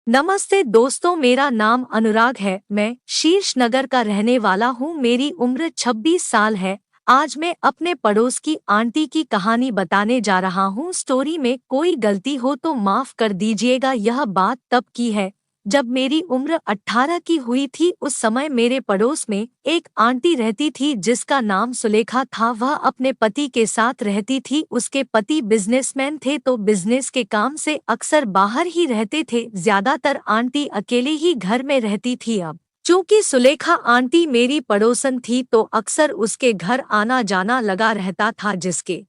नमस्ते दोस्तों, मेरा नाम अनुराग है। मैं शीर्ष नगर का रहने वाला हूँ। मेरी उम्र 26 साल है। आज मैं अपने पड़ोस की आंटी की कहानी बताने जा रहा हूँ। स्टोरी में कोई गलती हो तो माफ कर दीजिएगा। यह बात तब की है जब मेरी उम्र 18 की हुई थी। उस समय मेरे पड़ोस में एक आंटी रहती थी जिसका नाम सुलेखा था। वह अपने पति के साथ रहती थी। उसके पति बिजनेसमैन थे तो बिजनेस के काम से अक्सर बाहर ही रहते थे। ज्यादातर आंटी अकेले ही घर में रहती थी। अब चूंकि सुलेखा आंटी मेरी पड़ोसन थी तो अक्सर उसके घर आना जाना लगा रहता था, जिसके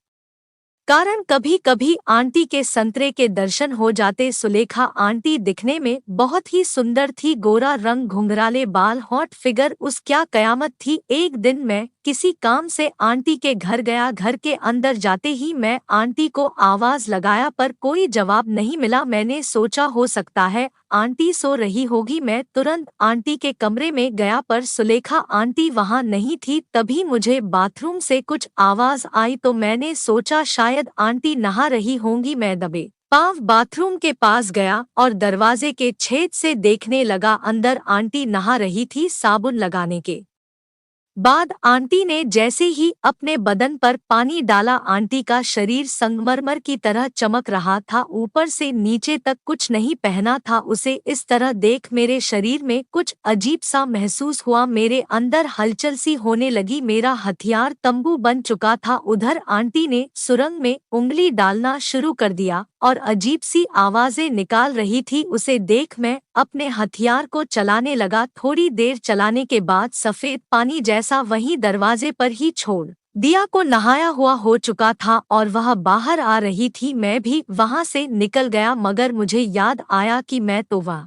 कारण कभी कभी आंटी के संतरे के दर्शन हो जाते। सुलेखा आंटी दिखने में बहुत ही सुंदर थी। गोरा रंग, घुंघराले बाल, हॉट फिगर, उस क्या कयामत थी। एक दिन मैं किसी काम से आंटी के घर गया। घर के अंदर जाते ही मैं आंटी को आवाज लगाया पर कोई जवाब नहीं मिला। मैंने सोचा हो सकता है आंटी सो रही होगी। मैं तुरंत आंटी के कमरे में गया पर सुलेखा आंटी वहां नहीं थी। तभी मुझे बाथरूम से कुछ आवाज आई तो मैंने सोचा शायद आंटी नहा रही होंगी। मैं दबे पांव बाथरूम के पास गया और दरवाजे के छेद से देखने लगा। अंदर आंटी नहा रही थी। साबुन लगाने के बाद आंटी ने जैसे ही अपने बदन पर पानी डाला, आंटी का शरीर संगमरमर की तरह चमक रहा था। ऊपर से नीचे तक कुछ नहीं पहना था। उसे इस तरह देख मेरे शरीर में कुछ अजीब सा महसूस हुआ। मेरे अंदर हलचल सी होने लगी। मेरा हथियार तंबू बन चुका था। उधर आंटी ने सुरंग में उंगली डालना शुरू कर दिया और अजीब सी आवाजें निकाल रही थी। उसे देख मैं अपने हथियार को चलाने लगा। थोड़ी देर चलाने के बाद सफेद पानी जैसा वहीं दरवाजे पर ही छोड़ दिया को नहाया हुआ हो चुका था और वह बाहर आ रही थी। मैं भी वहां से निकल गया मगर मुझे याद आया कि मैं तो वह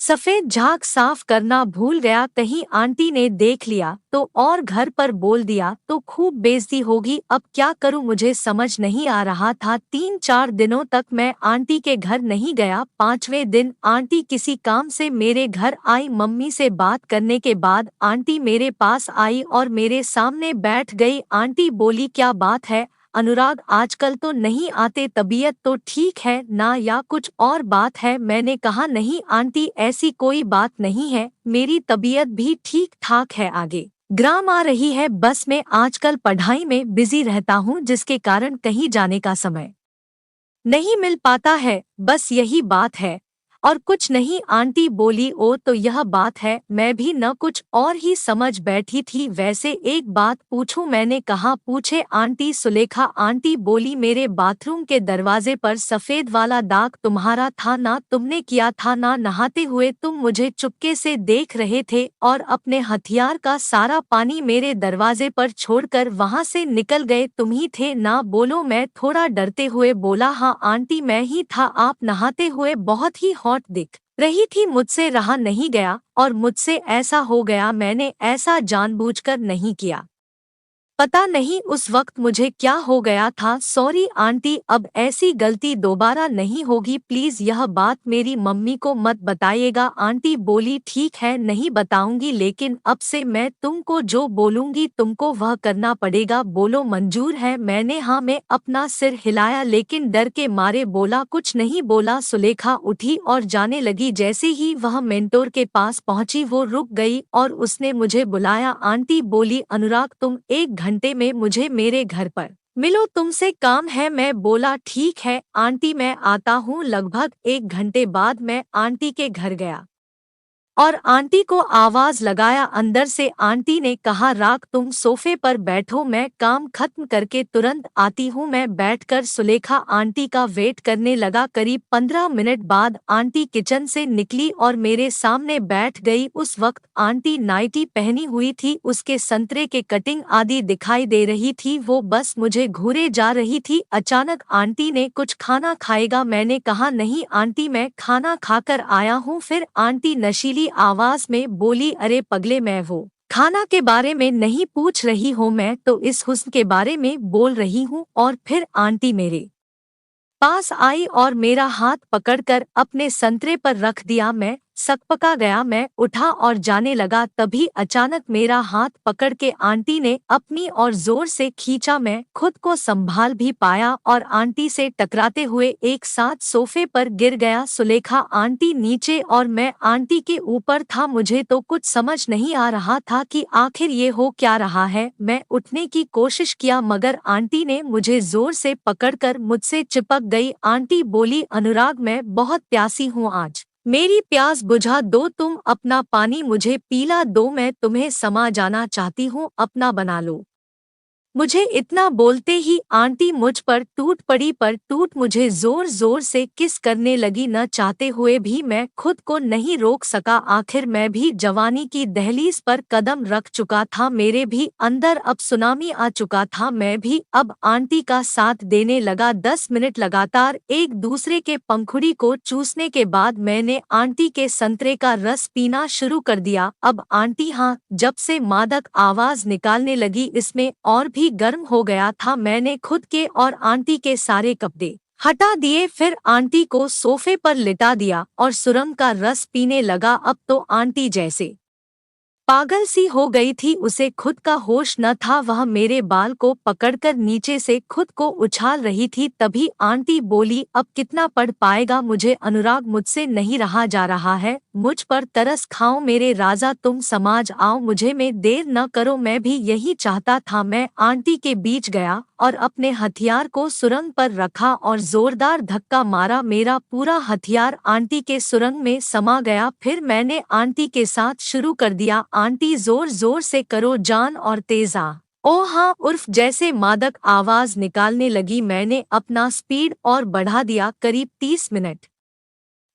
सफेद झाग साफ करना भूल गया। कहीं आंटी ने देख लिया तो और घर पर बोल दिया तो खूब बेइज्जती होगी। अब क्या करूं मुझे समझ नहीं आ रहा था। 3-4 दिनों तक मैं आंटी के घर नहीं गया। 5वें दिन आंटी किसी काम से मेरे घर आई। मम्मी से बात करने के बाद आंटी मेरे पास आई और मेरे सामने बैठ गई। आंटी बोली, क्या बात है अनुराग, आजकल तो नहीं आते, तबीयत तो ठीक है ना या कुछ और बात है? मैंने कहा नहीं आंटी, ऐसी कोई बात नहीं है, मेरी तबीयत भी ठीक ठाक है। आगे ग्राम आ रही है। बस मैं आजकल पढ़ाई में बिजी रहता हूँ जिसके कारण कहीं जाने का समय नहीं मिल पाता है, बस यही बात है और कुछ नहीं। आंटी बोली, ओ तो यह बात है। मैं भी न कुछ और ही समझ बैठी थी। वैसे एक बात पूछूं? मैंने कहा पूछे आंटी। सुलेखा आंटी बोली, मेरे बाथरूम के दरवाजे पर सफेद वाला दाग तुम्हारा था ना? तुमने किया था ना? नहाते हुए तुम मुझे चुपके से देख रहे थे और अपने हथियार का सारा पानी मेरे दरवाजे पर छोड़कर वहां से निकल गए। तुम ही थे ना? बोलो। मैं थोड़ा डरते हुए बोला, हाँ आंटी मैं ही था। आप नहाते हुए बहुत ही हॉट दिख रही थी। मुझसे रहा नहीं गया और मुझसे ऐसा हो गया। मैंने ऐसा जानबूझकर नहीं किया। पता नहीं उस वक्त मुझे क्या हो गया था। सॉरी आंटी, अब ऐसी गलती दोबारा नहीं होगी प्लीज। यह बात मेरी मम्मी को मत बताइएगा। आंटी बोली, ठीक है नहीं बताऊंगी, लेकिन अब से मैं तुमको जो बोलूंगी तुमको वह करना पड़ेगा। बोलो मंजूर है? मैंने हाँ में अपना सिर हिलाया लेकिन डर के मारे बोला कुछ नहीं बोला। सुलेखा उठी और जाने लगी। जैसे ही वह मेंटोर के पास पहुंची वो रुक गई और उसने मुझे बुलाया। आंटी बोली, अनुराग तुम 1 घंटे में मुझे मेरे घर पर मिलो, तुमसे काम है। मैं बोला ठीक है आंटी मैं आता हूँ। लगभग 1 घंटे बाद मैं आंटी के घर गया और आंटी को आवाज लगाया। अंदर से आंटी ने कहा, राख तुम सोफे पर बैठो, मैं काम खत्म करके तुरंत आती हूँ। मैं बैठकर सुलेखा आंटी का वेट करने लगा। करीब 15 मिनट बाद आंटी किचन से निकली और मेरे सामने बैठ गई। उस वक्त आंटी नाइटी पहनी हुई थी। उसके संतरे के कटिंग आदि दिखाई दे रही थी। वो बस मुझे घूरे जा रही थी। अचानक आंटी ने, कुछ खाना खाएगा? मैंने कहा नहीं आंटी मैं खाना खाकर आया हूँ। फिर आंटी नशीली आवाज में बोली, अरे पगले, मैं वो खाना के बारे में नहीं पूछ रही हूँ, मैं तो इस हुस्न के बारे में बोल रही हूँ। और फिर आंटी मेरे पास आई और मेरा हाथ पकड़कर अपने संतरे पर रख दिया। मैं सकपका गया। मैं उठा और जाने लगा, तभी अचानक मेरा हाथ पकड़ के आंटी ने अपनी और जोर से खींचा। मैं खुद को संभाल भी पाया और आंटी से टकराते हुए एक साथ सोफे पर गिर गया। सुलेखा आंटी नीचे और मैं आंटी के ऊपर था। मुझे तो कुछ समझ नहीं आ रहा था कि आखिर ये हो क्या रहा है। मैं उठने की कोशिश किया मगर आंटी ने मुझे जोर से पकड़कर मुझसे चिपक गई। आंटी बोली, अनुराग मैं बहुत प्यासी हूँ, आज मेरी प्यास बुझा दो, तुम अपना पानी मुझे पीला दो, मैं तुम्हें समा जाना चाहती हूँ, अपना बना लो। मुझे इतना बोलते ही आंटी मुझ पर टूट पड़ी, पर टूट मुझे जोर जोर से किस करने लगी। न चाहते हुए भी मैं खुद को नहीं रोक सका। आखिर मैं भी जवानी की दहलीज पर कदम रख चुका था। मेरे भी अंदर अब सुनामी आ चुका था। मैं भी अब आंटी का साथ देने लगा। 10 मिनट लगातार एक दूसरे के पंखुड़ी को चूसने के बाद मैंने आंटी के संतरे का रस पीना शुरू कर दिया। अब आंटी हाँ जब से मादक आवाज निकालने लगी, इसमें और भी गर्म हो गया था। मैंने खुद के और आंटी के सारे कपड़े हटा दिए, फिर आंटी को सोफे पर लिटा दिया और सुरंग का रस पीने लगा। अब तो आंटी जैसे पागल सी हो गई थी, उसे खुद का होश न था। वह मेरे बाल को पकड़कर नीचे से खुद को उछाल रही थी। तभी आंटी बोली, अब कितना पढ़ पाएगा मुझे अनुराग, मुझसे नहीं रहा जा रहा है, मुझ पर तरस खाओ मेरे राजा, तुम समाज आओ मुझे में, देर न करो। मैं भी यही चाहता था। मैं आंटी के बीच गया और अपने हथियार को सुरंग पर रखा और जोरदार धक्का मारा। मेरा पूरा हथियार आंटी के सुरंग में समा गया। फिर मैंने आंटी के साथ शुरू कर दिया, आंटी जोर जोर से करो जान और तेजा ओ हाँ उर्फ जैसे मादक आवाज निकालने लगी। मैंने अपना स्पीड और बढ़ा दिया। करीब 30 मिनट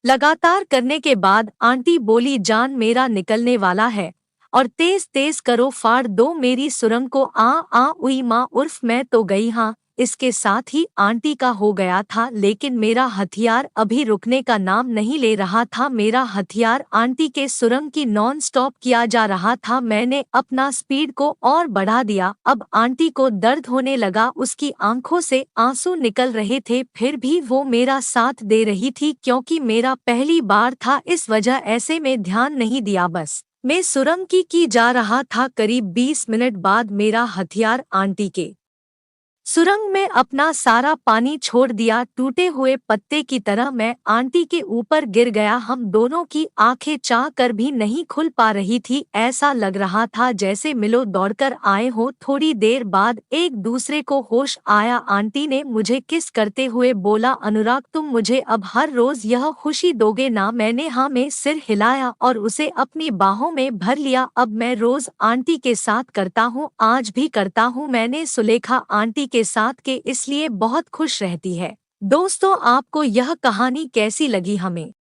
लगातार करने के बाद आंटी बोली, जान मेरा निकलने वाला है और तेज तेज करो, फाड़ दो मेरी सुरंग को। आ उई माँ उर्फ मैं तो गई। हाँ इसके साथ ही आंटी का हो गया था, लेकिन मेरा हथियार अभी रुकने का नाम नहीं ले रहा था। मेरा हथियार आंटी के सुरंग की नॉन स्टॉप किया जा रहा था। मैंने अपना स्पीड को और बढ़ा दिया। अब आंटी को दर्द होने लगा, उसकी आंखों से आंसू निकल रहे थे, फिर भी वो मेरा साथ दे रही थी। क्योंकि मेरा पहली बार था इस वजह ऐसे में ध्यान नहीं दिया, बस मैं सुरंग की जा रहा था। करीब 20 मिनट बाद मेरा हथियार आंटी के सुरंग में अपना सारा पानी छोड़ दिया। टूटे हुए पत्ते की तरह मैं आंटी के ऊपर गिर गया। हम दोनों की आंखें चाह कर भी नहीं खुल पा रही थी। ऐसा लग रहा था जैसे मिलो दौड़कर आए हो। थोड़ी देर बाद एक दूसरे को होश आया। आंटी ने मुझे किस करते हुए बोला, अनुराग तुम मुझे अब हर रोज यह खुशी दोगे ना। मैंने हाँ में सिर हिलाया और उसे अपनी बाहों में भर लिया। अब मैं रोज आंटी के साथ करता हूँ, आज भी करता हूँ। मैंने सुलेखा आंटी के साथ के इसलिए बहुत खुश रहती है। दोस्तों आपको यह कहानी कैसी लगी हमें